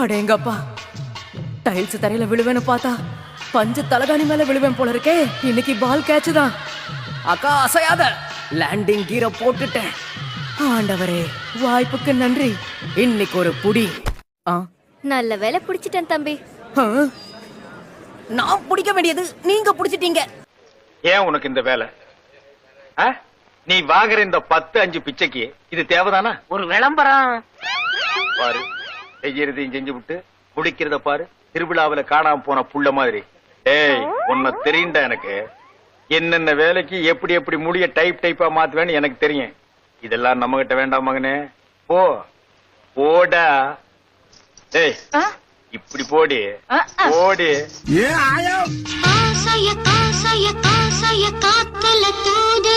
அடேங்கப்பா, டைல்ஸ் தரையில விழுவேன்னு பார்த்தா பஞ்சு தலகாணி மேல விழுவேன் போல இருக்கே. இன்னைக்கு பால் கேட்ச் தான். அக்கா அசையாத, லேண்டிங் கீரை போட்டுட்டேன். ஆண்டவரே, வாய்ப்புக்கு நன்றி. இன்னைக்கு ஒரு புடி. நல்ல வேலை புடிச்சிட்டேன் தம்பி. நான் பிடிக்க வேண்டியது நீங்க பிடிச்சிட்டீங்க. ஏன் உனக்கு இந்த வேலை? நீ வாங்குற இந்த 10-5 பிச்சைக்கு இது தேவைதானா? ஒரு விளம்பரம் பாரு, செய்யறதையும் செஞ்சு விட்டு முடிக்கிறத பாரு. திருவிழாவில காணாம போன புள்ள மாதிரி. ஏய், உன்னை தெரியுண்டா எனக்கு. என்னென்ன வேலைக்கு எப்படி எப்படி முடிய டைப்பா மாத்துவேன்னு எனக்கு தெரியும். இதெல்லாம் நம்ம கிட்ட வேண்டாம் மகனே. போ போடா. ஏய், இப்படி போடி போடி. காத்துல தூது